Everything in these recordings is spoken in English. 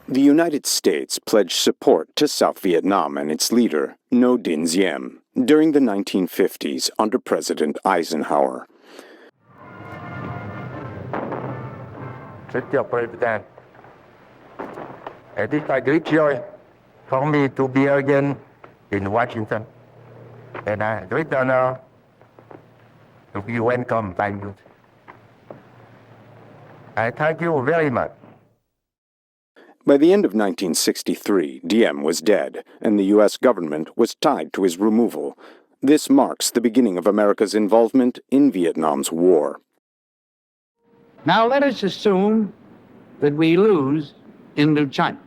The United States pledged support to South Vietnam and its leader, Ngo Dinh during the 1950s under President Eisenhower. Mr. President, it is a great joy for me to be again in Washington, and a great honor to be welcomed by you. I thank you very much. By the end of 1963, Diem was dead, and the U.S. government was tied to his removal. This marks the beginning of America's involvement in Vietnam's war. Now let us assume that we lose Indochina.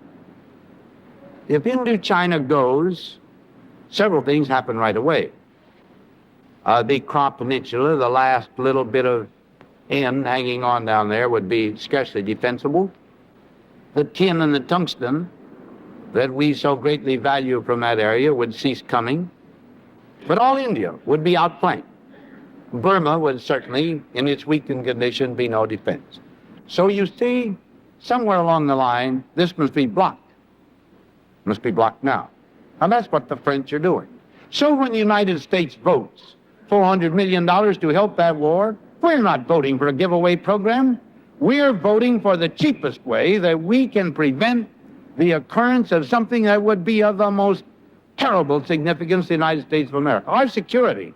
If Indochina goes, several things happen right away. The Krom Peninsula, the last little bit of end hanging on down there, would be scarcely defensible. The tin and the tungsten that we so greatly value from that area would cease coming. But all India would be outflanked. Burma would certainly, in its weakened condition, be no defense. So you see, somewhere along the line, this must be blocked. Must be blocked now. And that's what the French are doing. So when the United States votes $400 million to help that war, we're not voting for a giveaway program. We're voting for the cheapest way that we can prevent the occurrence of something that would be of the most terrible significance to the United States of America, our security.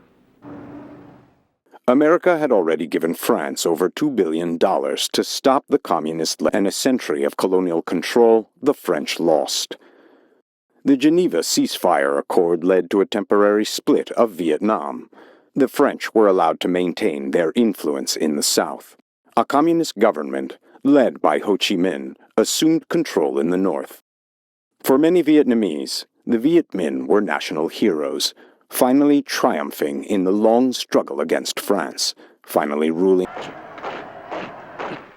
America had already given France over $2 billion to stop the communist and a century of colonial control the French lost. The Geneva ceasefire accord led to a temporary split of Vietnam. The French were allowed to maintain their influence in the South. A communist government, led by Ho Chi Minh, assumed control in the north. For many Vietnamese, the Viet Minh were national heroes, finally triumphing in the long struggle against France, finally ruling.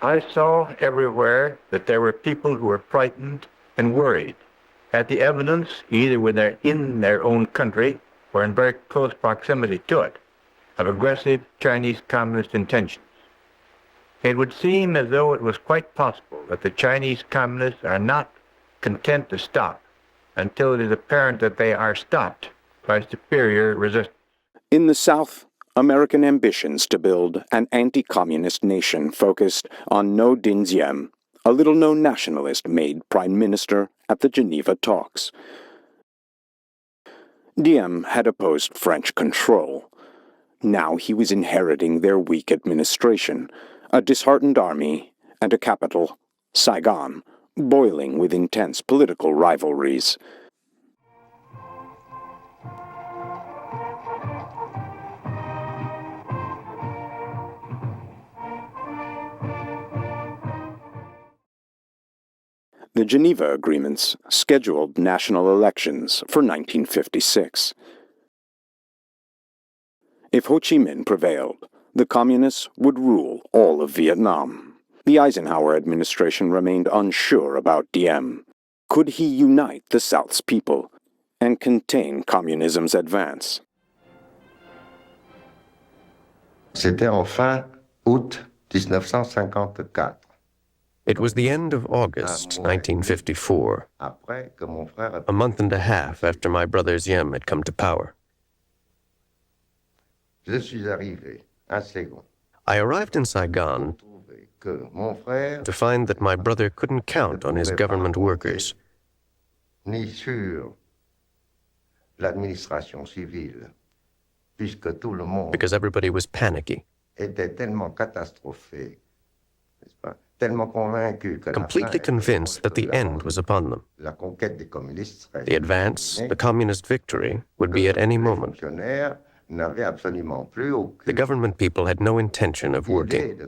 I saw everywhere that there were people who were frightened and worried at the evidence, either in their own country or in very close proximity to it, of aggressive Chinese communist intentions. It would seem as though it was quite possible that the Chinese communists are not content to stop until it is apparent that they are stopped by superior resistance. In the South, American ambitions to build an anti-communist nation focused on Ngo Dinh, a little-known nationalist made prime minister at the Geneva talks. Diem had opposed French control. Now he was inheriting their weak administration, a disheartened army, and a capital, Saigon, boiling with intense political rivalries. The Geneva Agreements scheduled national elections for 1956. If Ho Chi Minh prevailed, the Communists would rule all of Vietnam. The Eisenhower administration remained unsure about Diem. Could he unite the South's people and contain communism's advance? C'était en fin août 1954. It was the end of August 1954, a month and a half after my brother Diem had come to power. Je suis arrivé à Saigon. I arrived in Saigon to find that my brother couldn't count on his government workers. Ni sur l'administration civile, puisque tout le monde because everybody was panicky, était tellement catastrophé, n'est-ce pas? Tellement convaincu que completely convinced that the end was upon them. La conquête des communistes The advance, the communist victory, would be at any moment. The government people had no intention of working.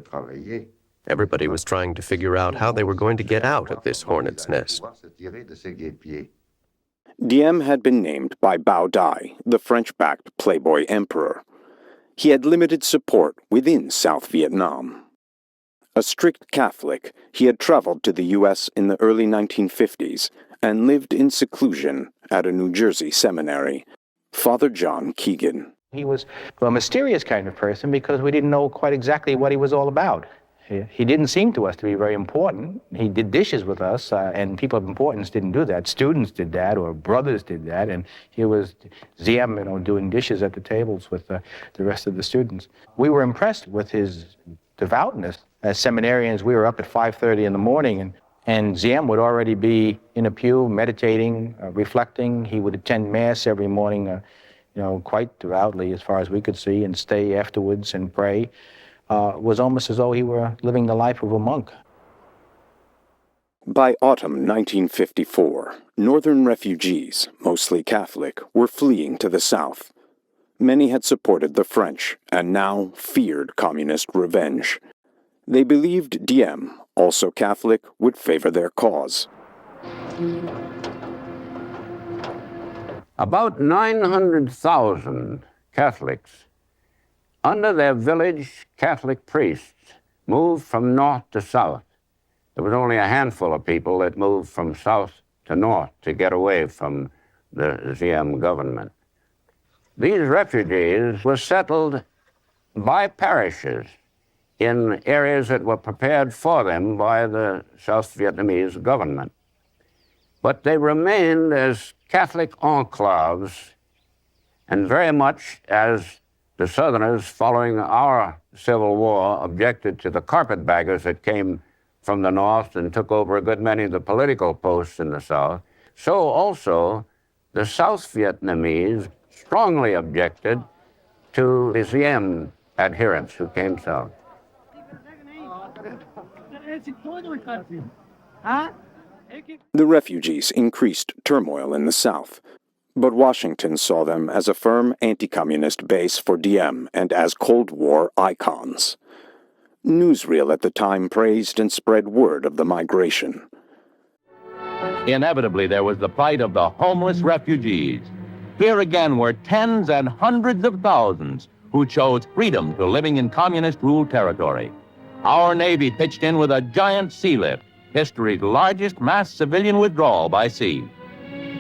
Everybody was trying to figure out how they were going to get out of this hornet's nest. Diem had been named by Bao Dai, the French-backed playboy emperor. He had limited support within South Vietnam. A strict Catholic, he had traveled to the U.S. in the early 1950s and lived in seclusion at a New Jersey seminary. Father John Keegan. He was a mysterious kind of person because we didn't know quite exactly what he was all about. he didn't seem to us to be very important. He did dishes with us, and people of importance didn't do that. Students did that, or brothers did that, and here was Diem, doing dishes at the tables with the rest of the students. We were impressed with his devoutness. As seminarians, we were up at 5:30 in the morning, and Diem would already be in a pew meditating, reflecting. He would attend Mass every morning, quite devoutly as far as we could see, and stay afterwards and pray. It was almost as though he were living the life of a monk. By autumn 1954, northern refugees, mostly Catholic, were fleeing to the south. Many had supported the French and now feared communist revenge. They believed Diem, also Catholic, would favor their cause. About 900,000 Catholics, under their village Catholic priests, moved from north to south. There was only a handful of people that moved from south to north to get away from the Diem government. These refugees were settled by parishes in areas that were prepared for them by the South Vietnamese government. But they remained as Catholic enclaves, and very much as the Southerners, following our Civil War, objected to the carpetbaggers that came from the north and took over a good many of the political posts in the South, so also the South Vietnamese strongly objected to the Diem adherents who came south. The refugees increased turmoil in the South, but Washington saw them as a firm anti-communist base for Diem and as Cold War icons. Newsreel at the time praised and spread word of the migration. Inevitably, there was the plight of the homeless refugees. Here again were tens and hundreds of thousands who chose freedom to living in communist-ruled territory. Our Navy pitched in with a giant sea lift, history's largest mass civilian withdrawal by sea.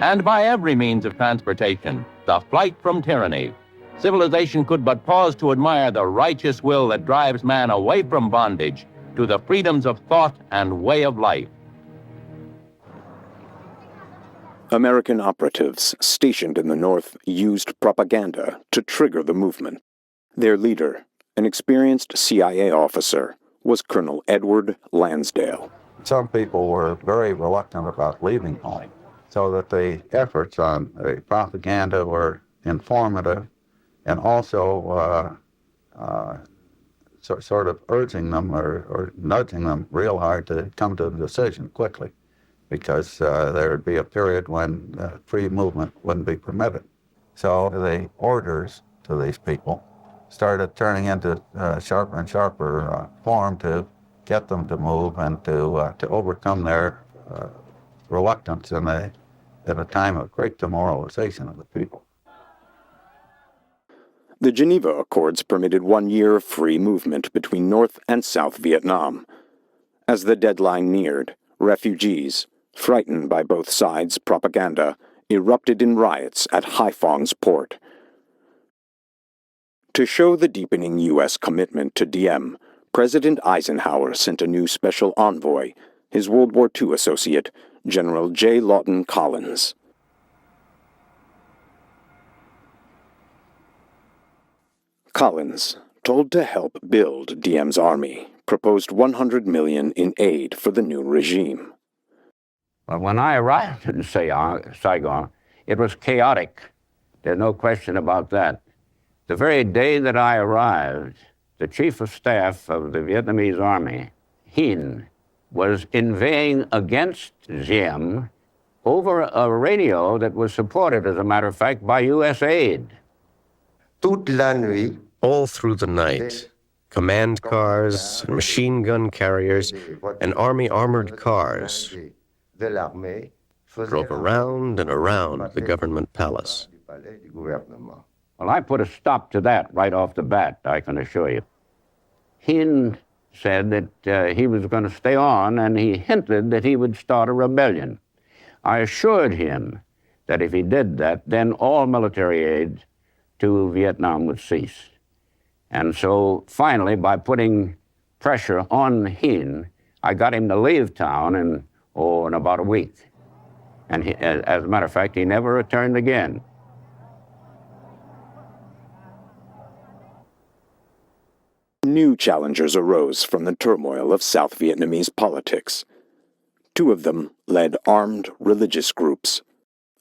And by every means of transportation, the flight from tyranny. Civilization could but pause to admire the righteous will that drives man away from bondage to the freedoms of thought and way of life. American operatives stationed in the North used propaganda to trigger the movement. Their leader, an experienced CIA officer, was Colonel Edward Lansdale. Some people were very reluctant about leaving home, so that the efforts on the propaganda were informative and also sort of urging them or nudging them real hard to come to a decision quickly, because there would be a period when free movement wouldn't be permitted. So the orders to these people started turning into sharper and sharper form to get them to move and to overcome their reluctance at a time of great demoralization of the people. The Geneva Accords permitted 1 year of free movement between North and South Vietnam. As the deadline neared, refugees, frightened by both sides' propaganda, erupted in riots at Haiphong's port. To show the deepening U.S. commitment to Diem, President Eisenhower sent a new special envoy, his World War II associate, General J. Lawton Collins. Collins, told to help build Diem's army, proposed $100 million in aid for the new regime. But when I arrived in Saigon, it was chaotic. There's no question about that. The very day that I arrived, the chief of staff of the Vietnamese army, Dinh, was inveighing against Diem over a radio that was supported, as a matter of fact, by U.S. aid. Toute la nuit, All through the night, command cars, and machine gun carriers, and army armored cars de l'armée drove around and around the government palace. Well, I put a stop to that right off the bat, I can assure you. Dinh said that he was going to stay on, and he hinted that he would start a rebellion. I assured him that if he did that, then all military aid to Vietnam would cease. And so finally, by putting pressure on Dinh, I got him to leave town in about a week. And as a matter of fact, he never returned again. New challengers arose from the turmoil of South Vietnamese politics. Two of them led armed religious groups.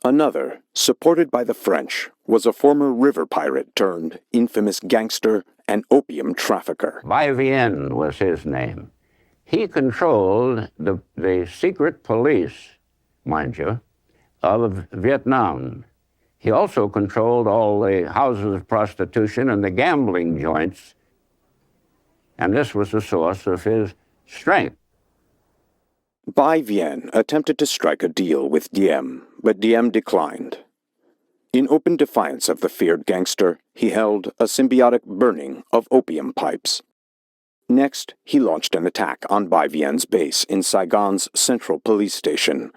Another, supported by the French, was a former river pirate turned infamous gangster and opium trafficker. Bai Vien was his name. He controlled the secret police, mind you, of Vietnam. He also controlled all the houses of prostitution and the gambling joints, and this was the source of his strength. Bai Vien attempted to strike a deal with Diem, but Diem declined. In open defiance of the feared gangster, he held a symbiotic burning of opium pipes. Next, he launched an attack on Bai Vien's base in Saigon's central police station.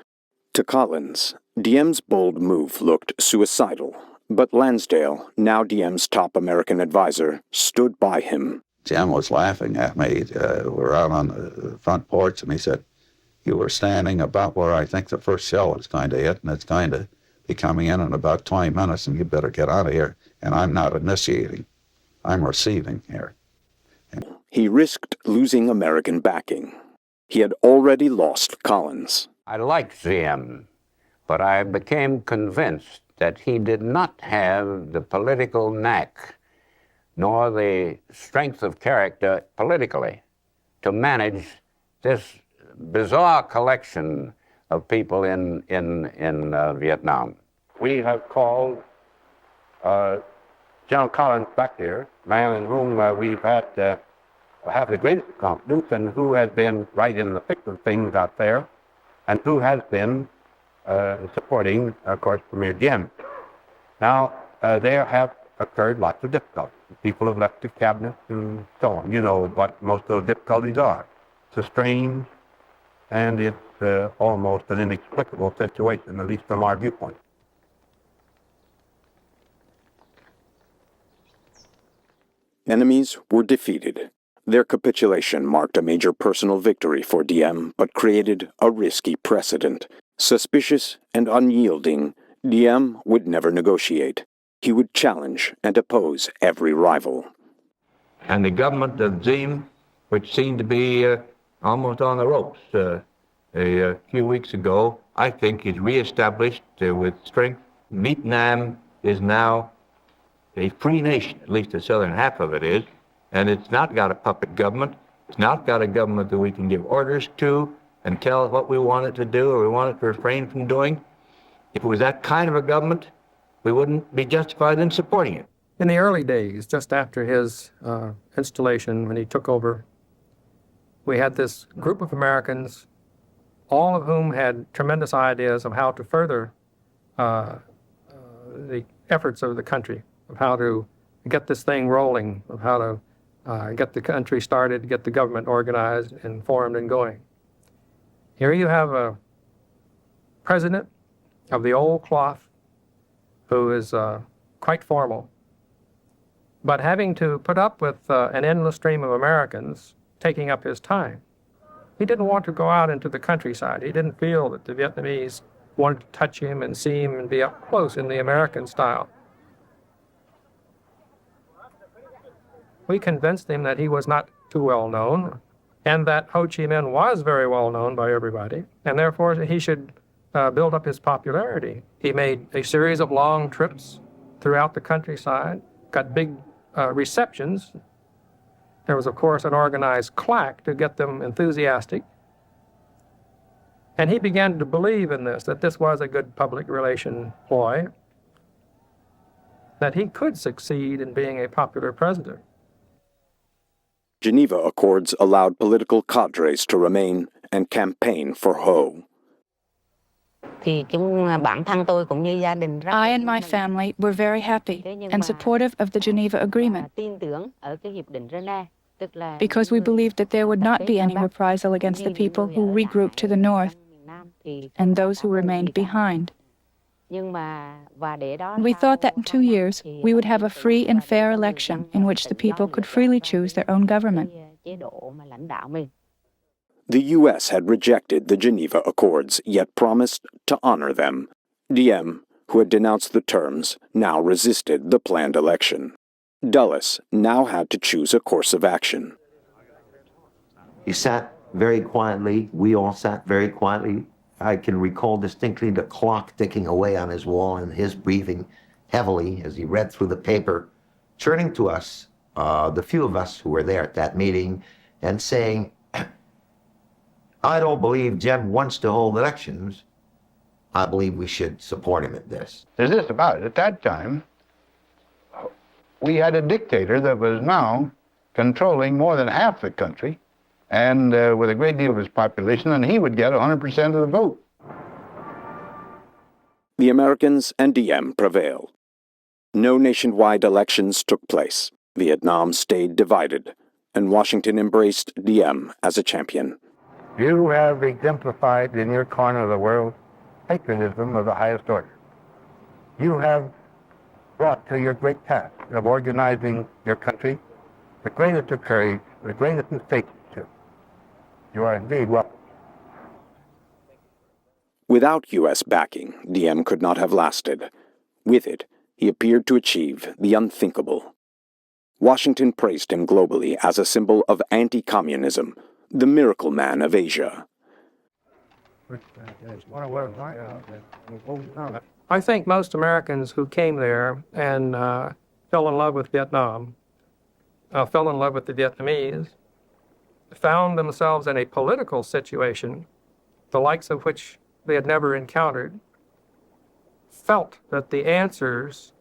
To Collins, Diem's bold move looked suicidal, but Lansdale, now Diem's top American advisor, stood by him. Diem was laughing at me. We're out on the front porch, and he said, "You were standing about where I think the first shell is going to hit, and it's going to be coming in about 20 minutes, and you better get out of here. And I'm not initiating. I'm receiving here." He risked losing American backing. He had already lost Collins. I liked Diem, but I became convinced that he did not have the political knack nor the strength of character politically to manage this bizarre collection of people in Vietnam. We have called General Collins back here, man in whom we've had have the greatest confidence, and who has been right in the thick of things out there, and who has been supporting, of course, Premier Diem. Now, there have occurred lots of difficulties. People have left the cabinet and so on. You know what most of those difficulties are. It's a strange, and it's almost an inexplicable situation, at least from our viewpoint. Enemies were defeated. Their capitulation marked a major personal victory for Diem, but created a risky precedent. Suspicious and unyielding, Diem would never negotiate. He would challenge and oppose every rival. And the government of Diem, which seemed to be almost on the ropes a few weeks ago, I think is reestablished with strength. Vietnam is now a free nation, at least the southern half of it is, and it's not got a puppet government. It's not got a government that we can give orders to and tell what we want it to do or we want it to refrain from doing. If it was that kind of a government, we wouldn't be justified in supporting it. In the early days, just after his installation, when he took over, we had this group of Americans, all of whom had tremendous ideas of how to further the efforts of the country, of how to get this thing rolling, of how to get the country started, get the government organized and formed and going. Here you have a president of the old cloth who is quite formal, but having to put up with an endless stream of Americans taking up his time. He didn't want to go out into the countryside. He didn't feel that the Vietnamese wanted to touch him and see him and be up close in the American style. We convinced him that he was not too well known and that Ho Chi Minh was very well known by everybody, and therefore he should build up his popularity. He made a series of long trips throughout the countryside, got big receptions. There was, of course, an organized claque to get them enthusiastic. And he began to believe in this, that this was a good public relation ploy, that he could succeed in being a popular president. Geneva Accords allowed political cadres to remain and campaign for Ho. I and my family were very happy and supportive of the Geneva Agreement because we believed that there would not be any reprisal against the people who regrouped to the north and those who remained behind. We thought that in 2 years we would have a free and fair election in which the people could freely choose their own government. The U.S. had rejected the Geneva Accords, yet promised to honor them. Diem, who had denounced the terms, now resisted the planned election. Dulles now had to choose a course of action. He sat very quietly. We all sat very quietly. I can recall distinctly the clock ticking away on his wall and his breathing heavily as he read through the paper, turning to us, the few of us who were there at that meeting, and saying, I don't believe Diem wants to hold elections. I believe we should support him at this. There's this about it. At that time, we had a dictator that was now controlling more than half the country, and with a great deal of his population, and he would get 100% of the vote. The Americans and Diem prevailed. No nationwide elections took place. Vietnam stayed divided, and Washington embraced Diem as a champion. You have exemplified in your corner of the world patriotism of the highest order. You have brought to your great task of organizing your country the greatest of courage, the greatest of statesmanship. You are indeed welcome. Without U.S. backing, Diem could not have lasted. With it, he appeared to achieve the unthinkable. Washington praised him globally as a symbol of anti-communism, the miracle man of Asia. I think most Americans who came there and fell in love with Vietnam, fell in love with the Vietnamese, found themselves in a political situation, the likes of which they had never encountered, felt that the answers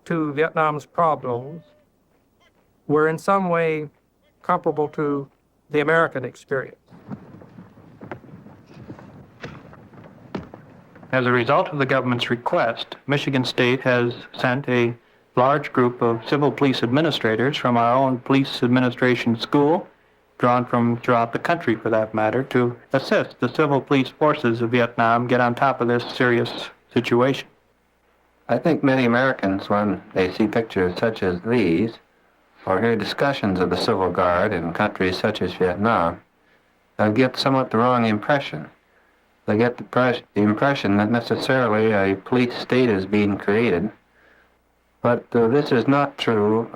to Vietnam's problems were in some way comparable to the American experience. As a result of the government's request, Michigan State has sent a large group of civil police administrators from our own police administration school, drawn from throughout the country for that matter, to assist the civil police forces of Vietnam get on top of this serious situation. I think many Americans, when they see pictures such as these, or hear discussions of the Civil Guard in countries such as Vietnam, get somewhat the wrong impression. They get the impression that necessarily a police state is being created, but this is not true,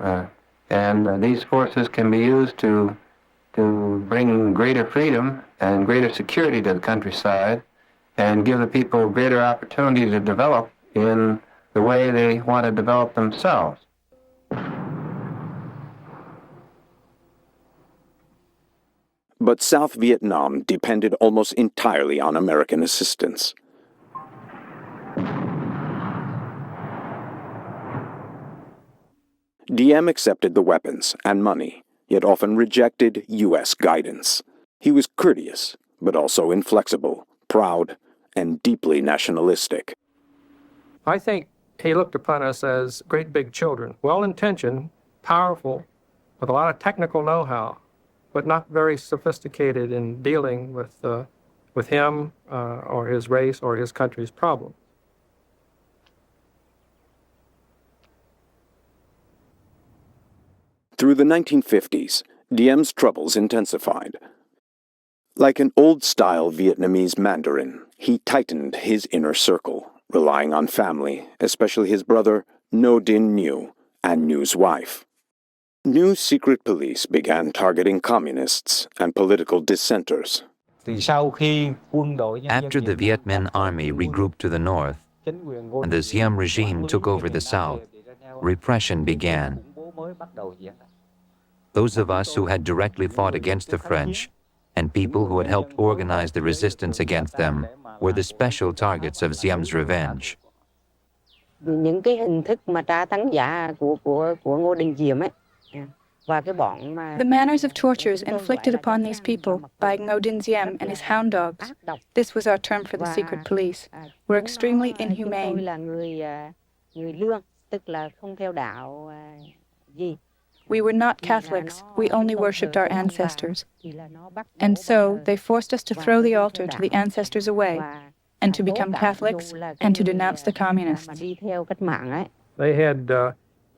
and these forces can be used to bring greater freedom and greater security to the countryside and give the people greater opportunity to develop in the way they want to develop themselves. But South Vietnam depended almost entirely on American assistance. Diem accepted the weapons and money, yet often rejected U.S. guidance. He was courteous, but also inflexible, proud, and deeply nationalistic. I think he looked upon us as great big children, well-intentioned, powerful, with a lot of technical know-how, but not very sophisticated in dealing with him or his race or his country's problem. Through the 1950s, Diem's troubles intensified. Like an old-style Vietnamese Mandarin, he tightened his inner circle, relying on family, especially his brother Ngo Dinh Nhu and Nhu's wife. Nhu's secret police began targeting communists and political dissenters. After the Viet Minh army regrouped to the north and the Diem regime took over the south, repression began. Those of us who had directly fought against the French and people who had helped organize the resistance against them were the special targets of Diem's revenge. The manners of tortures inflicted upon these people by Ngo Dinh Diem and his hound dogs, this was our term for the secret police, were extremely inhumane. We were not Catholics, we only worshipped our ancestors. And so they forced us to throw the altar to the ancestors away, and to become Catholics, and to denounce the communists. They had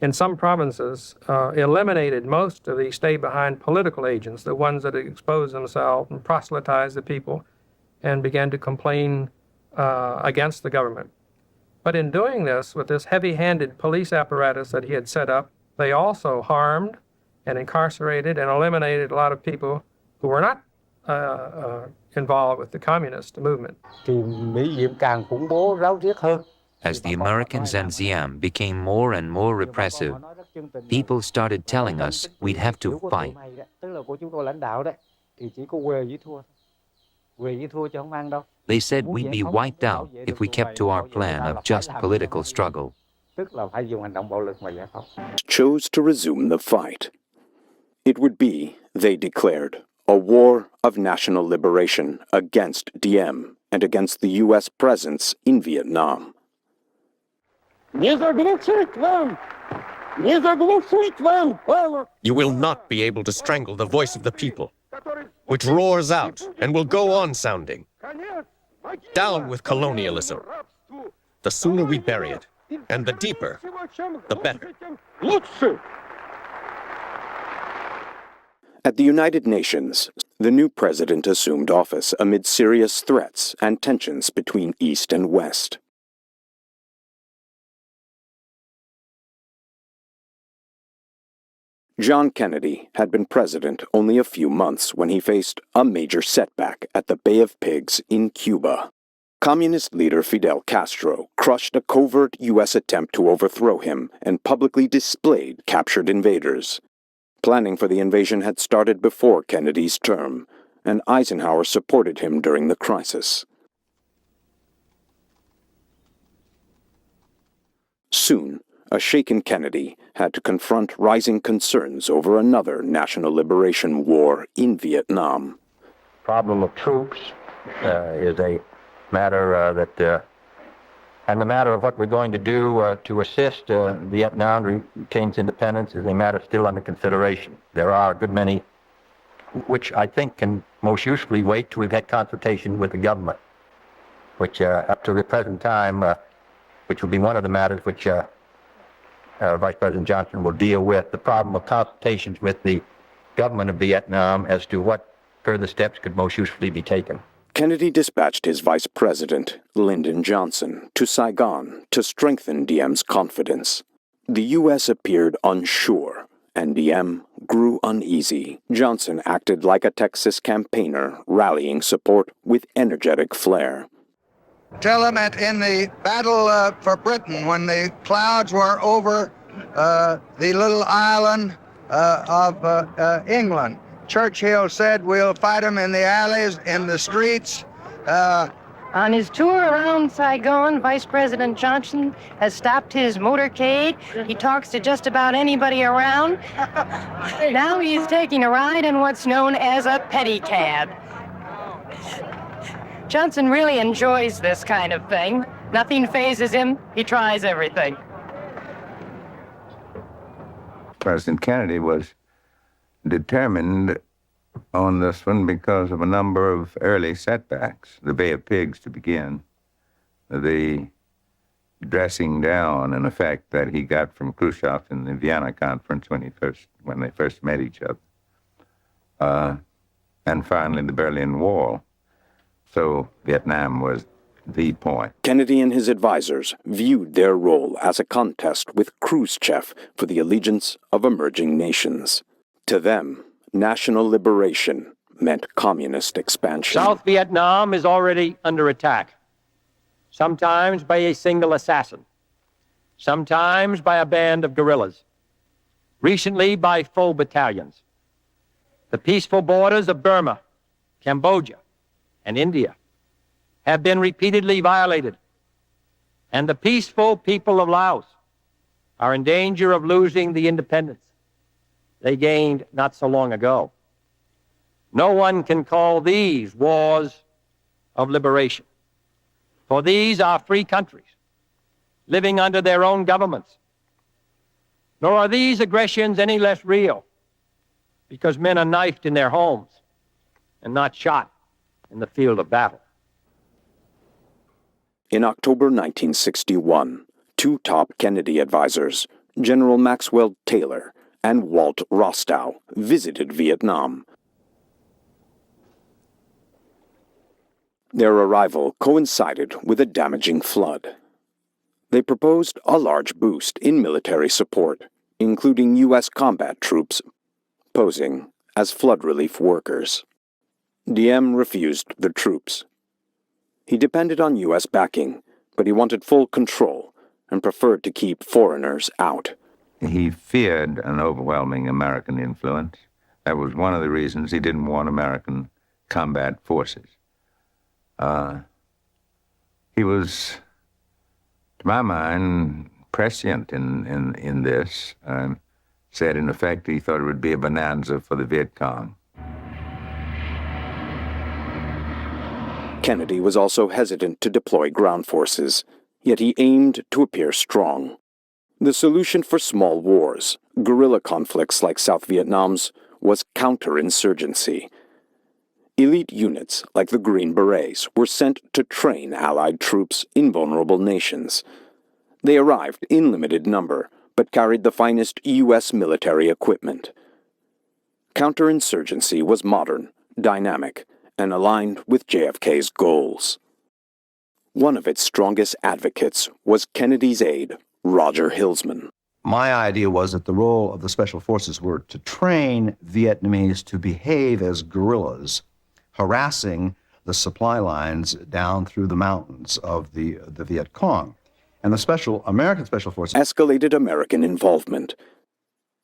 in some provinces, eliminated most of the stay-behind political agents, the ones that exposed themselves and proselytized the people and began to complain against the government. But in doing this, with this heavy-handed police apparatus that he had set up, they also harmed and incarcerated and eliminated a lot of people who were not involved with the communist movement. As the Americans and Diem became more and more repressive, people started telling us we'd have to fight. They said we'd be wiped out if we kept to our plan of just political struggle. Chose to resume the fight. It would be, they declared, a war of national liberation against Diem and against the U.S. presence in Vietnam. You will not be able to strangle the voice of the people, which roars out and will go on sounding. Down with colonialism. The sooner we bury it, and the deeper, the better. At the United Nations, the new president assumed office amid serious threats and tensions between East and West. John Kennedy had been president only a few months when he faced a major setback at the Bay of Pigs in Cuba. Communist leader Fidel Castro crushed a covert U.S. attempt to overthrow him and publicly displayed captured invaders. Planning for the invasion had started before Kennedy's term, and Eisenhower supported him during the crisis. Soon, a shaken Kennedy had to confront rising concerns over another national liberation war in Vietnam. Problem of troops is a matter and the matter of what we're going to do to assist Vietnam retain its independence is a matter still under consideration. There are a good many which I think can most usefully wait till we've had consultation with the government, which up to the present time, which will be one of the matters which Vice President Johnson will deal with, the problem of consultations with the government of Vietnam as to what further steps could most usefully be taken. Kennedy dispatched his vice president, Lyndon Johnson, to Saigon to strengthen Diem's confidence. The U.S. appeared unsure, and Diem grew uneasy. Johnson acted like a Texas campaigner, rallying support with energetic flair. Tell them that in the battle for Britain, when the clouds were over the little island of England, Churchill said, "We'll fight them in the alleys, in the streets." On his tour around Saigon, Vice President Johnson has stopped his motorcade. He talks to just about anybody around. Now he's taking a ride in what's known as a pedicab. Johnson really enjoys this kind of thing. Nothing phases him. He tries everything. President Kennedy was determined on this one because of a number of early setbacks. The Bay of Pigs, to begin, the dressing down, in effect, that he got from Khrushchev in the Vienna Conference when they first met each other, and finally the Berlin Wall. So Vietnam was the point. Kennedy and his advisors viewed their role as a contest with Khrushchev for the allegiance of emerging nations. To them, national liberation meant communist expansion. South Vietnam is already under attack, sometimes by a single assassin, sometimes by a band of guerrillas, recently by full battalions. The peaceful borders of Burma, Cambodia, and India have been repeatedly violated, and the peaceful people of Laos are in danger of losing the independence they gained not so long ago. No one can call these wars of liberation, for these are free countries living under their own governments. Nor are these aggressions any less real because men are knifed in their homes and not shot in the field of battle. In October 1961, two top Kennedy advisors, General Maxwell Taylor and Walt Rostow visited Vietnam. Their arrival coincided with a damaging flood. They proposed a large boost in military support, including U.S. combat troops posing as flood relief workers. Diem refused the troops. He depended on U.S. backing, but he wanted full control and preferred to keep foreigners out. He feared an overwhelming American influence. That was one of the reasons he didn't want American combat forces. He was, to my mind, prescient in this. Said, in effect, he thought it would be a bonanza for the Viet Cong. Kennedy was also hesitant to deploy ground forces, yet he aimed to appear strong. The solution for small wars, guerrilla conflicts like South Vietnam's, was counterinsurgency. Elite units like the Green Berets were sent to train Allied troops in vulnerable nations. They arrived in limited number, but carried the finest U.S. military equipment. Counterinsurgency was modern, dynamic, and aligned with JFK's goals. One of its strongest advocates was Kennedy's aide, Roger Hilsman. My idea was that the role of the Special Forces were to train Vietnamese to behave as guerrillas, harassing the supply lines down through the mountains of the Viet Cong. And the American Special Forces escalated American involvement.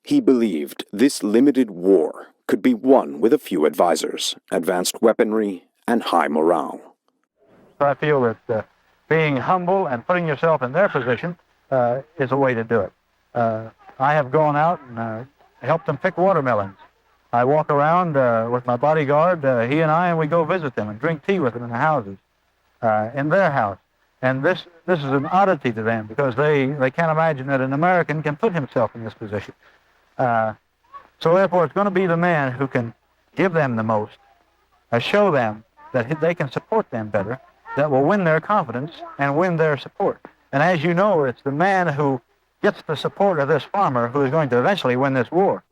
He believed this limited war could be won with a few advisors, advanced weaponry, and high morale. I feel that being humble and putting yourself in their position is a way to do it. I have gone out and helped them pick watermelons. I walk around with my bodyguard, he and we go visit them and drink tea with them in the houses, in their house. And this is an oddity to them because they can't imagine that an American can put himself in this position. So therefore, it's going to be the man who can give them the most, show them that they can support them better, that will win their confidence and win their support. And as you know, it's the man who gets the support of this farmer who is going to eventually win this war.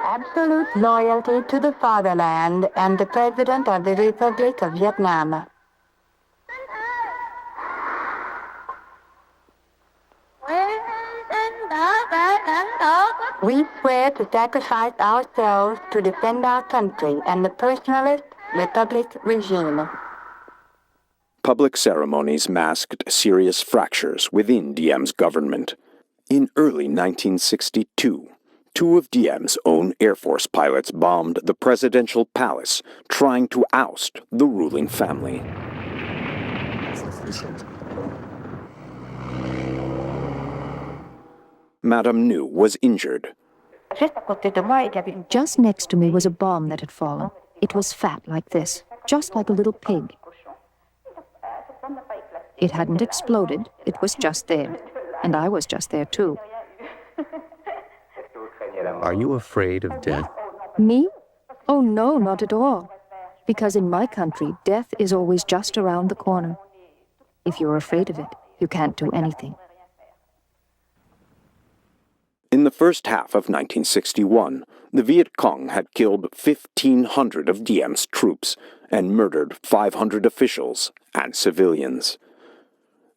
Absolute loyalty to the fatherland and the President of the Republic of Vietnam. We swear to sacrifice ourselves to defend our country and the personalist republic regime. Public ceremonies masked serious fractures within Diem's government. In early 1962, two of Diem's own Air Force pilots bombed the presidential palace, trying to oust the ruling family. Madame New was injured. Just next to me was a bomb that had fallen. It was fat like this, just like a little pig. It hadn't exploded, it was just there. And I was just there too. Are you afraid of death? Me? Oh no, not at all. Because in my country, death is always just around the corner. If you're afraid of it, you can't do anything. In the first half of 1961, the Viet Cong had killed 1,500 of Diem's troops and murdered 500 officials and civilians.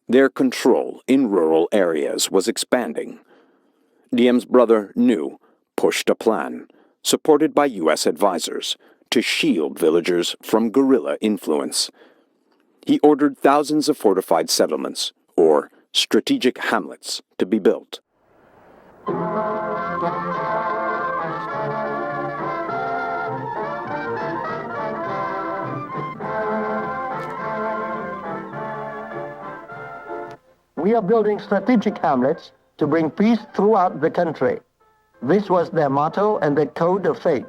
Their control in rural areas was expanding. Diem's brother, New, pushed a plan, supported by U.S. advisors, to shield villagers from guerrilla influence. He ordered thousands of fortified settlements, or strategic hamlets, to be built. We are building strategic hamlets to bring peace throughout the country. This was their motto and their code of faith.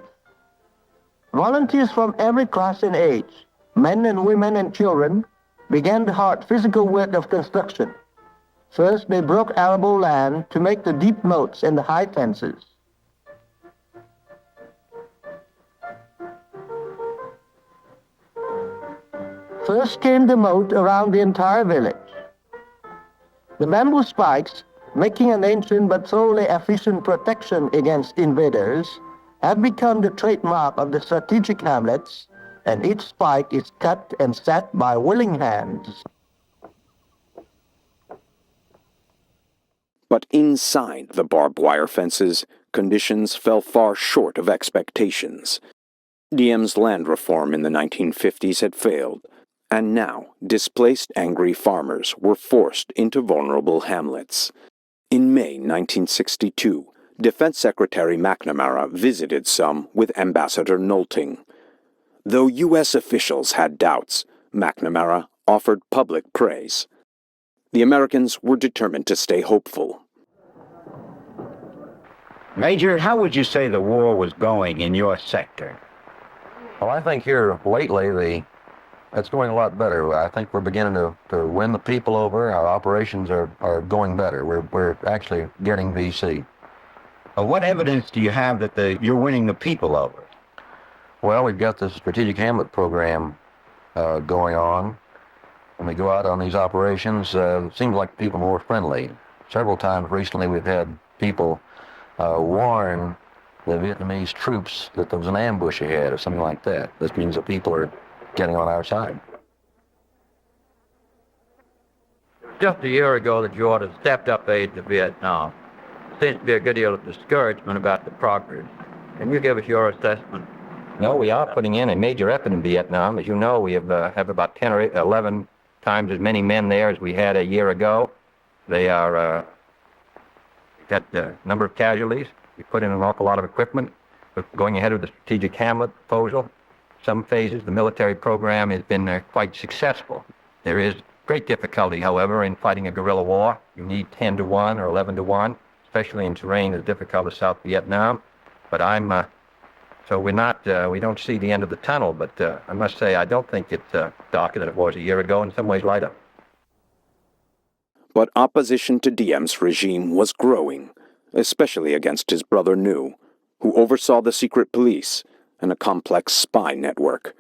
Volunteers from every class and age, men and women and children, began the hard physical work of construction. First, they broke arable land to make the deep moats and the high fences. First came the moat around the entire village. The bamboo spikes, making an ancient but thoroughly efficient protection against invaders, have become the trademark of the strategic hamlets, and each spike is cut and set by willing hands. But inside the barbed wire fences, conditions fell far short of expectations. Diem's land reform in the 1950s had failed, and now displaced angry farmers were forced into vulnerable hamlets. In May 1962, Defense Secretary McNamara visited some with Ambassador Nolting. Though U.S. officials had doubts, McNamara offered public praise. The Americans were determined to stay hopeful. Major, how would you say the war was going in your sector? Well, I think here lately, it's going a lot better. I think we're beginning to win the people over. Our operations are going better. We're actually getting VC. What evidence do you have that you're winning the people over? Well, we've got this strategic hamlet program going on. When we go out on these operations, it seems like people are more friendly. Several times recently we've had people warn the Vietnamese troops that there was an ambush ahead or something like that. This means that people are getting on our side. Just a year ago, the Jordan stepped up aid to Vietnam. Seems to be a good deal of discouragement about the progress. Can you give us your assessment? No, we are putting in a major effort in Vietnam. As you know, we have about 10 or 11 times as many men there as we had a year ago. They are got a number of casualties. We put in an awful lot of equipment. We're going ahead with the strategic hamlet proposal. Some phases, the military program has been quite successful. There is great difficulty, however, in fighting a guerrilla war. You need 10 to 1 or 11 to 1, especially in terrain as difficult as South Vietnam. But so we're not, we don't see the end of the tunnel, but I must say I don't think it's darker than it was a year ago, in some ways lighter. But opposition to Diem's regime was growing, especially against his brother Nhu, who oversaw the secret police and a complex spy network.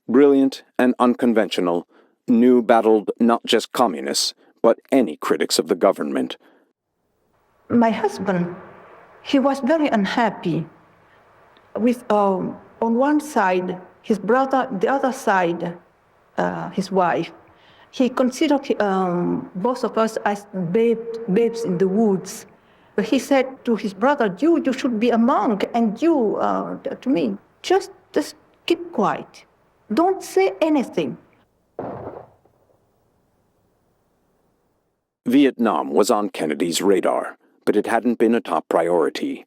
Brilliant and unconventional, Nhu battled not just communists, but any critics of the government. My husband, he was very unhappy with, on one side, his brother, the other side, his wife. He considered both of us as babes in the woods. But he said to his brother, you should be a monk, and you, to me, just keep quiet. Don't say anything. Vietnam was on Kennedy's radar, but it hadn't been a top priority.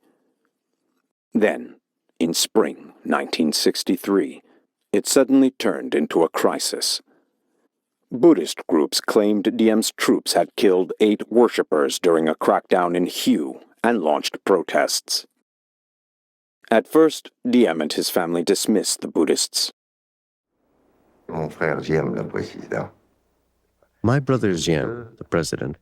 Then, in spring 1963, it suddenly turned into a crisis. Buddhist groups claimed Diem's troops had killed 8 worshippers during a crackdown in Hue and launched protests. At first, Diem and his family dismissed the Buddhists. Mon frère Diem, le président, My brother Diem, the president,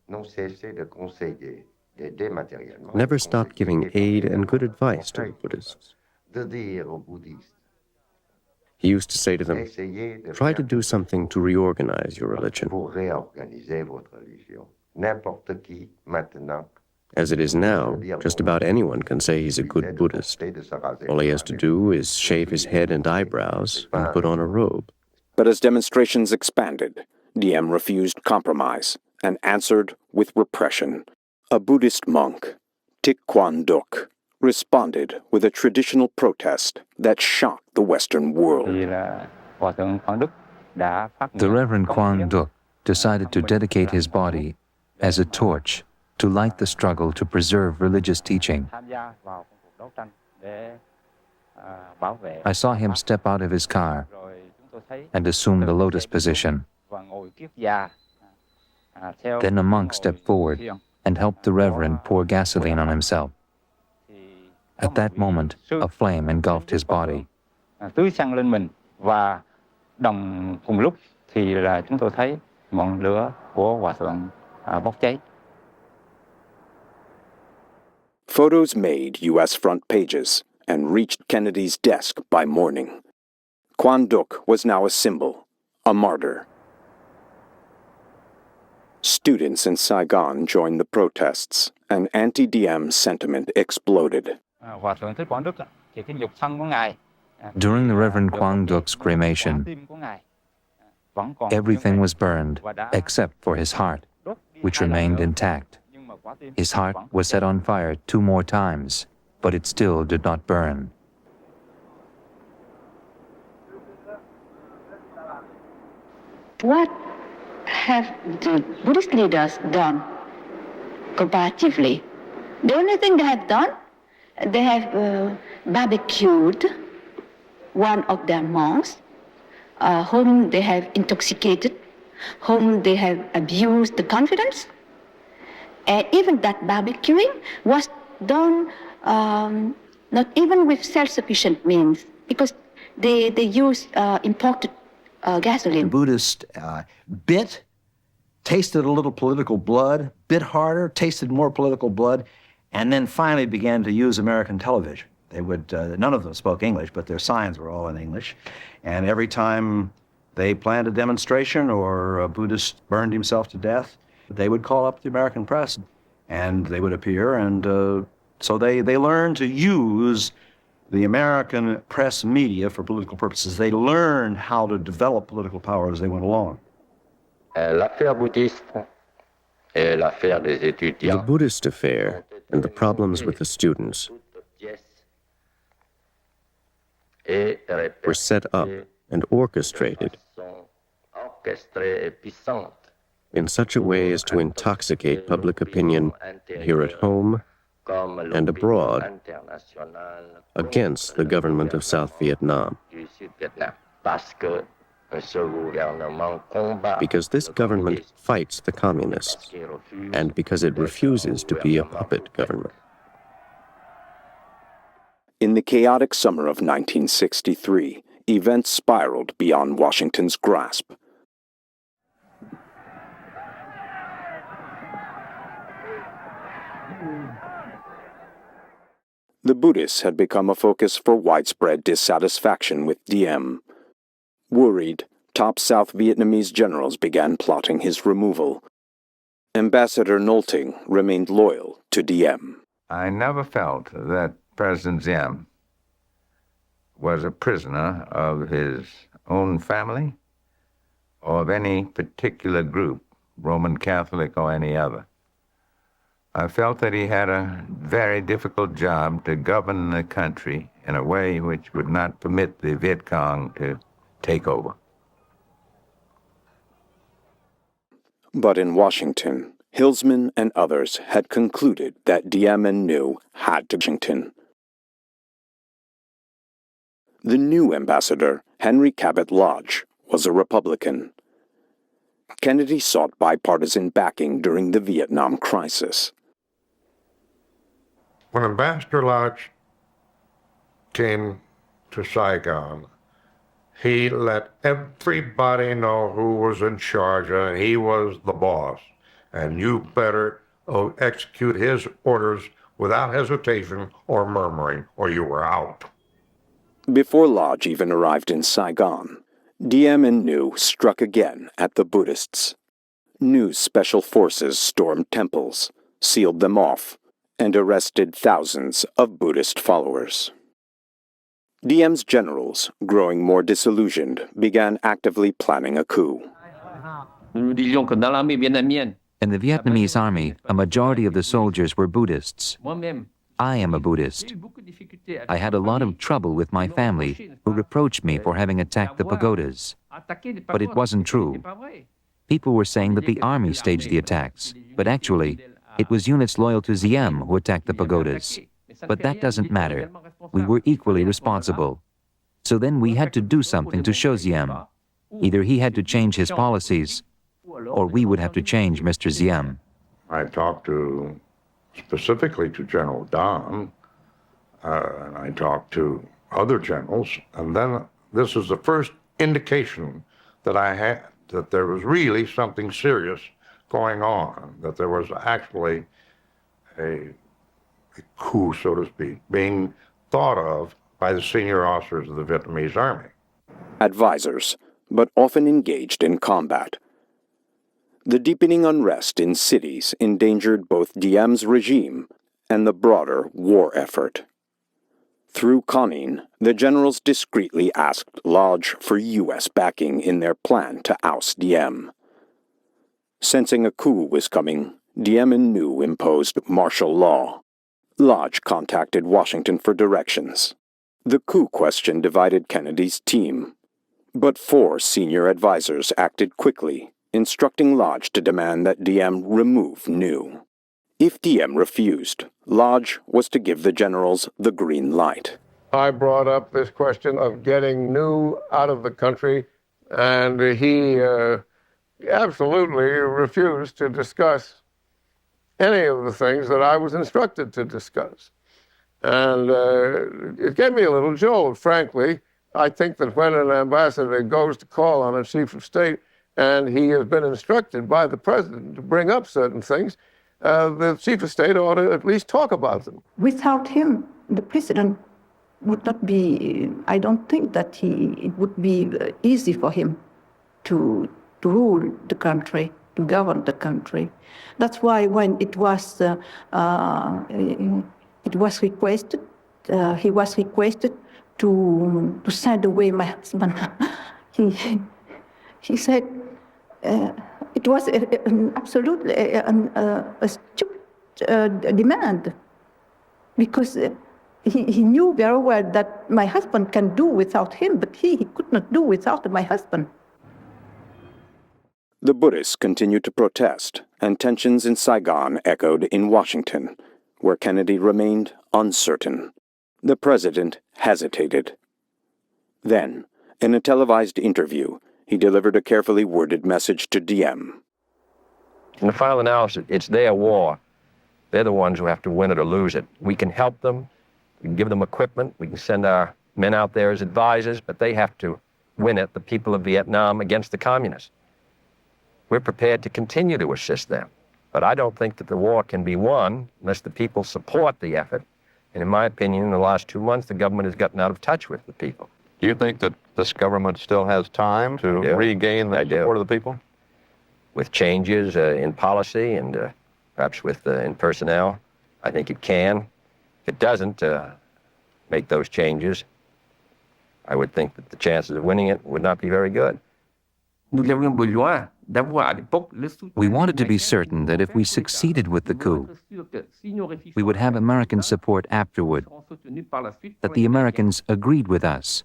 never stopped giving aid and good advice to the Buddhists. He used to say to them, try to do something to reorganize your religion. As it is now, just about anyone can say he's a good Buddhist. All he has to do is shave his head and eyebrows and put on a robe. But as demonstrations expanded, Diem refused compromise and answered with repression. A Buddhist monk, Thich Quan Duc, responded with a traditional protest that shocked the Western world. The Reverend Quan Duc decided to dedicate his body as a torch to light the struggle to preserve religious teaching. I saw him step out of his car and assume the lotus position. Then a monk stepped forward and helped the Reverend pour gasoline on himself. At that moment, a flame engulfed his body. Tưới xăng lên mình và cùng lúc thì là chúng tôi thấy ngọn lửa của Hòa Thượng bốc cháy. Photos made U.S. front pages and reached Kennedy's desk by morning. Quan Duc was now a symbol, a martyr. Students in Saigon joined the protests, and anti-Diem sentiment exploded. Hòa thượng Thích Quảng Đức thì cái nhục thân của ngài. During the Reverend Quang Duc's cremation, everything was burned except for his heart, which remained intact. His heart was set on fire 2 more times, but it still did not burn. What have the Buddhist leaders done comparatively? The only thing they have done, they have barbecued one of their monks, whom they have intoxicated, whom they have abused the confidence. And even that barbecuing was done not even with self-sufficient means, because they used imported gasoline. The Buddhists tasted a little political blood, bit harder, tasted more political blood, and then finally began to use American television. They would, none of them spoke English, but their signs were all in English. And every time they planned a demonstration or a Buddhist burned himself to death, they would call up the American press and they would appear. And so they learned to use the American press media for political purposes. They learned how to develop political power as they went along. The Buddhist affair and the problems with the students were set up and orchestrated in such a way as to intoxicate public opinion here at home and abroad against the government of South Vietnam. Because this government fights the communists, and because it refuses to be a puppet government. In the chaotic summer of 1963, events spiraled beyond Washington's grasp. The Buddhists had become a focus for widespread dissatisfaction with Diem. Worried, top South Vietnamese generals began plotting his removal. Ambassador Nolting remained loyal to Diem. I never felt that President Diem was a prisoner of his own family or of any particular group, Roman Catholic or any other. I felt that he had a very difficult job to govern the country in a way which would not permit the Viet Cong to take over. But in Washington, Hillsman and others had concluded that Diem and New had to Washington. The new ambassador, Henry Cabot Lodge, was a Republican. Kennedy sought bipartisan backing during the Vietnam crisis. When Ambassador Lodge came to Saigon, he let everybody know who was in charge, and he was the boss. And you better execute his orders without hesitation or murmuring, or you were out. Before Lodge even arrived in Saigon, Diem and New struck again at the Buddhists. New's special forces stormed temples, sealed them off, and arrested thousands of Buddhist followers. Diem's generals, growing more disillusioned, began actively planning a coup. In the Vietnamese army, a majority of the soldiers were Buddhists. I am a Buddhist. I had a lot of trouble with my family, who reproached me for having attacked the pagodas. But it wasn't true. People were saying that the army staged the attacks, but actually, it was units loyal to Diem who attacked the pagodas. But that doesn't matter. We were equally responsible. So then we had to do something to show Diem. Either he had to change his policies, or we would have to change Mr. Diem. I talked specifically to General Dinh, and I talked to other generals, and then this is the first indication that I had that there was really something serious going on, that there was actually a coup, so to speak, being thought of by the senior officers of the Vietnamese army. Advisors, but often engaged in combat. The deepening unrest in cities endangered both Diem's regime and the broader war effort. Through conning, the generals discreetly asked Lodge for U.S. backing in their plan to oust Diem. Sensing a coup was coming, Diem and New imposed martial law. Lodge contacted Washington for directions. The coup question divided Kennedy's team, but 4 senior advisors acted quickly, instructing Lodge to demand that Diem remove New. If Diem refused, Lodge was to give the generals the green light. I brought up this question of getting New out of the country, and he absolutely refused to discuss any of the things that I was instructed to discuss. And it gave me a little jolt, frankly. I think that when an ambassador goes to call on a chief of state and he has been instructed by the president to bring up certain things, the chief of state ought to at least talk about them. Without him, the president would not be, I don't think that it would be easy for him to rule the country, to govern the country. That's why when it was requested, he was requested to send away my husband. He said it was absolutely a stupid demand, because he knew very well that my husband can do without him, but he could not do without my husband. The Buddhists continued to protest, and tensions in Saigon echoed in Washington, where Kennedy remained uncertain. The president hesitated. Then, in a televised interview, he delivered a carefully worded message to Diem. In the final analysis, it's their war. They're the ones who have to win it or lose it. We can help them. We can give them equipment. We can send our men out there as advisors, but they have to win it, the people of Vietnam, against the communists. We're prepared to continue to assist them. But I don't think that the war can be won unless the people support the effort. And in my opinion, in the last 2 months, the government has gotten out of touch with the people. Do you think that this government still has time to regain the support of the people? With changes in policy and perhaps in personnel, I think it can. If it doesn't make those changes, I would think that the chances of winning it would not be very good. We wanted to be certain that if we succeeded with the coup, we would have American support afterward, that the Americans agreed with us,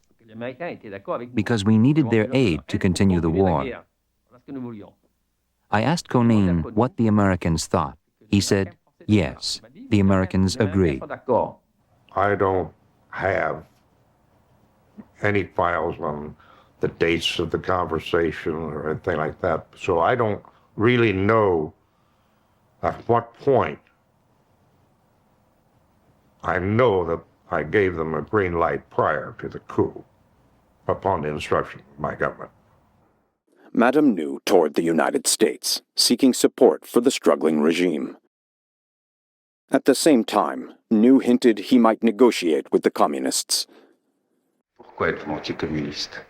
because we needed their aid to continue the war. I asked Konin what the Americans thought. He said, yes, the Americans agree. I don't have any files on the dates of the conversation or anything like that, so I don't really know at what point. I know that I gave them a green light prior to the coup, upon the instruction of my government. Madame New toured the United States, seeking support for the struggling regime. At the same time, New hinted he might negotiate with the communists. Pourquoi êtes-vous anti-communiste?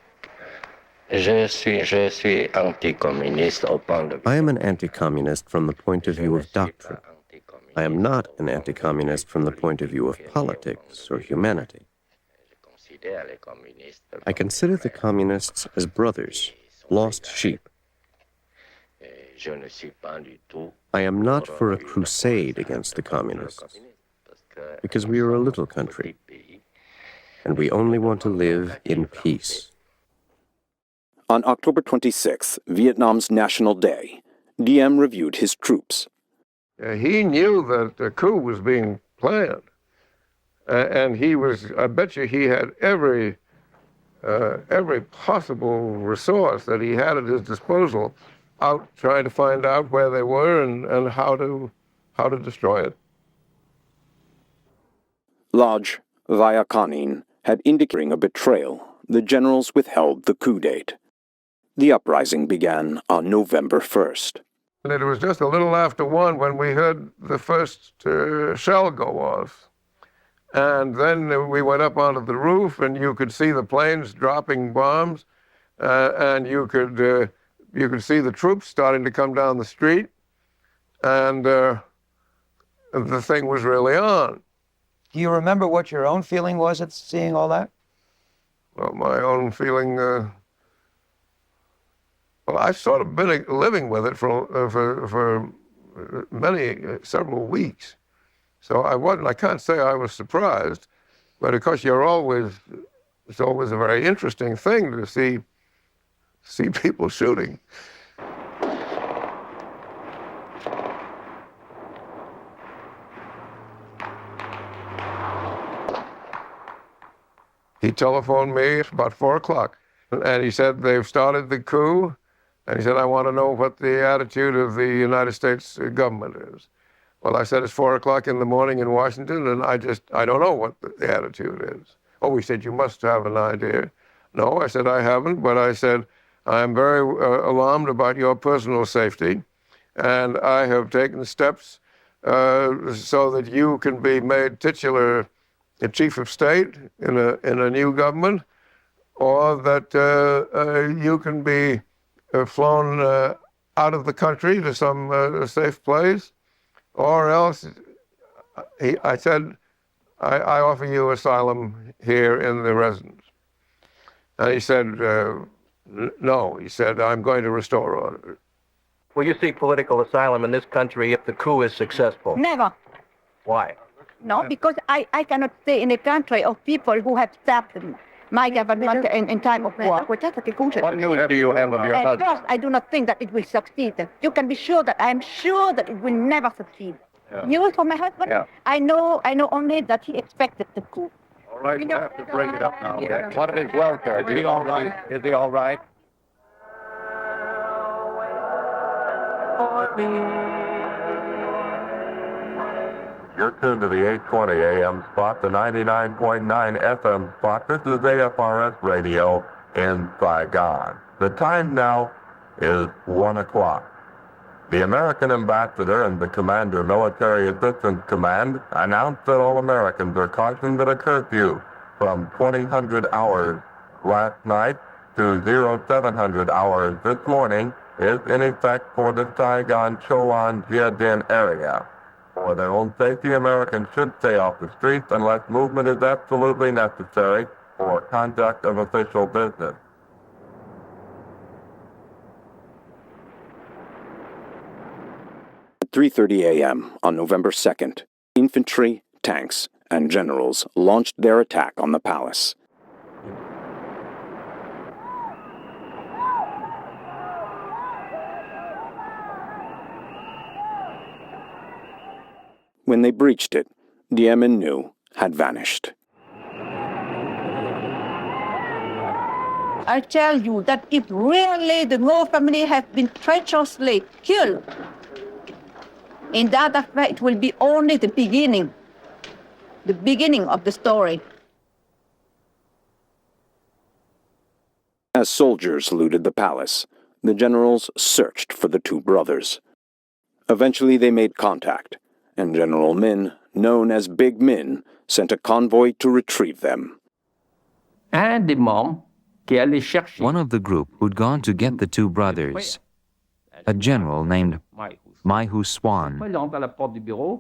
Je suis anti-communiste au point de vue. I am an anti-communist from the point of view of doctrine. I am not an anti-communist from the point of view of politics or humanity. I consider the communists as brothers, lost sheep. I am not for a crusade against the communists, because we are a little country, and we only want to live in peace. On October 26th, Vietnam's National Day, Diem reviewed his troops. He knew that a coup was being planned, and I bet you he had every possible resource that he had at his disposal out trying to find out where they were and how to destroy it. Lodge, via Konin, had indicating a betrayal. The generals withheld the coup date. The uprising began on November 1st. And it was just a little after 1 when we heard the first shell go off. And then we went up onto the roof, and you could see the planes dropping bombs, and you could see the troops starting to come down the street, and the thing was really on. Do you remember what your own feeling was at seeing all that? Well, my own feeling, well, I've sort of been living with it for several weeks. So I can't say I was surprised, but of course it's always a very interesting thing to see people shooting. He telephoned me about 4 o'clock, and he said, they've started the coup, and he said, I want to know what the attitude of the United States government is. Well, I said, it's 4 o'clock in the morning in Washington, and I don't know what the attitude is. Oh, he said, you must have an idea. No, I said, I haven't, but I said, I'm very alarmed about your personal safety, and I have taken steps so that you can be made titular chief of state in a new government, or that you can be flown out of the country to some safe place, or else, I said, I offer you asylum here in the residence. And he said, no. He said, I'm going to restore order. Will you seek political asylum in this country if the coup is successful? Never. Why? No, because I cannot stay in a country of people who have stabbed my government in time of war. What news do you have of your husband? First, I do not think that it will succeed. You can be sure that I am sure that it will never succeed. Yeah. News from my husband? Yeah. I know only that he expected the coup. All right, we'll have to bring it up now. Yeah. What is welfare? Is he all right? Is he all right? You're tuned to the 820 AM spot, the 99.9 FM spot. This is AFRS Radio in Saigon. The time now is 1 o'clock. The American ambassador and the commander, Military Assistance Command, announced that all Americans are cautioned that a curfew from 2000 hours last night to 0700 hours this morning is in effect for the Saigon, Cholan, Dinh area. For their own safety, Americans should stay off the streets unless movement is absolutely necessary for conduct of official business. At 3:30 a.m. on November 2nd, infantry, tanks, and generals launched their attack on the palace. When they breached it, Diem and New had vanished. I tell you that if really the Ngo family have been treacherously killed, in that affair it will be only the beginning of the story. As soldiers looted the palace, the generals searched for the two brothers. Eventually they made contact, and General Min, known as Big Min, sent a convoy to retrieve them. One of the group who'd gone to get the two brothers, a general named Mai Hu Swan,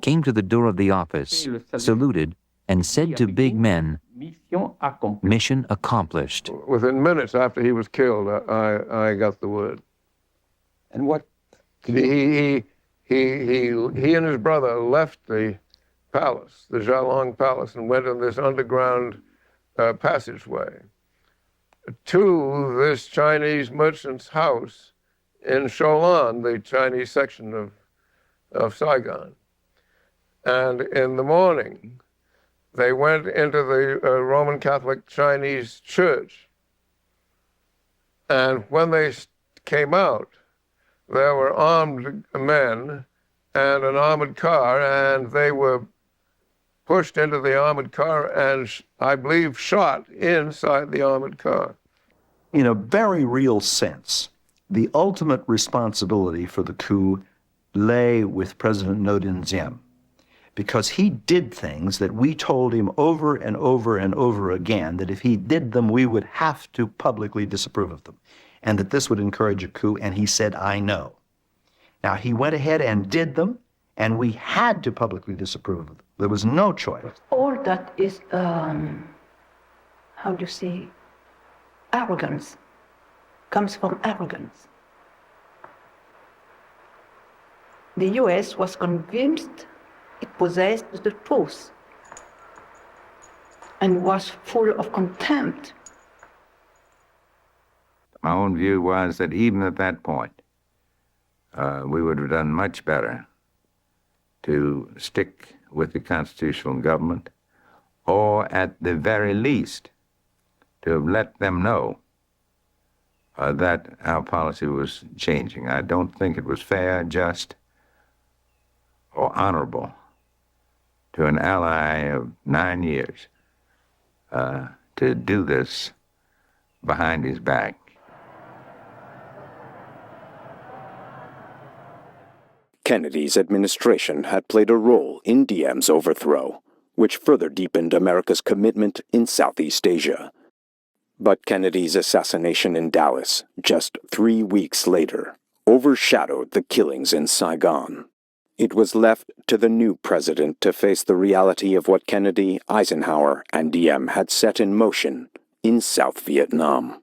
came to the door of the office, saluted, and said to Big Men, "Mission accomplished." Within minutes after he was killed, I got the word. And what? He and his brother left the palace, the Zhalong Palace, and went in this underground passageway to this Chinese merchant's house in Sholan, the Chinese section of Saigon. And in the morning, they went into the Roman Catholic Chinese church. And when they came out, there were armed men and an armored car, and they were pushed into the armored car and, I believe, shot inside the armored car. In a very real sense, the ultimate responsibility for the coup lay with President Ngo Dinh, because he did things that we told him over and over and over again that if he did them, we would have to publicly disapprove of them, and that this would encourage a coup, and he said, I know. Now, he went ahead and did them, and we had to publicly disapprove of them. There was no choice. All that is, how do you say, arrogance, comes from arrogance. The US was convinced it possessed the truth and was full of contempt. My own view was that even at that point, we would have done much better to stick with the constitutional government, or at the very least, to have let them know that our policy was changing. I don't think it was fair, just, or honorable to an ally of 9 years to do this behind his back. Kennedy's administration had played a role in Diem's overthrow, which further deepened America's commitment in Southeast Asia. But Kennedy's assassination in Dallas, just 3 weeks later, overshadowed the killings in Saigon. It was left to the new president to face the reality of what Kennedy, Eisenhower, and Diem had set in motion in South Vietnam.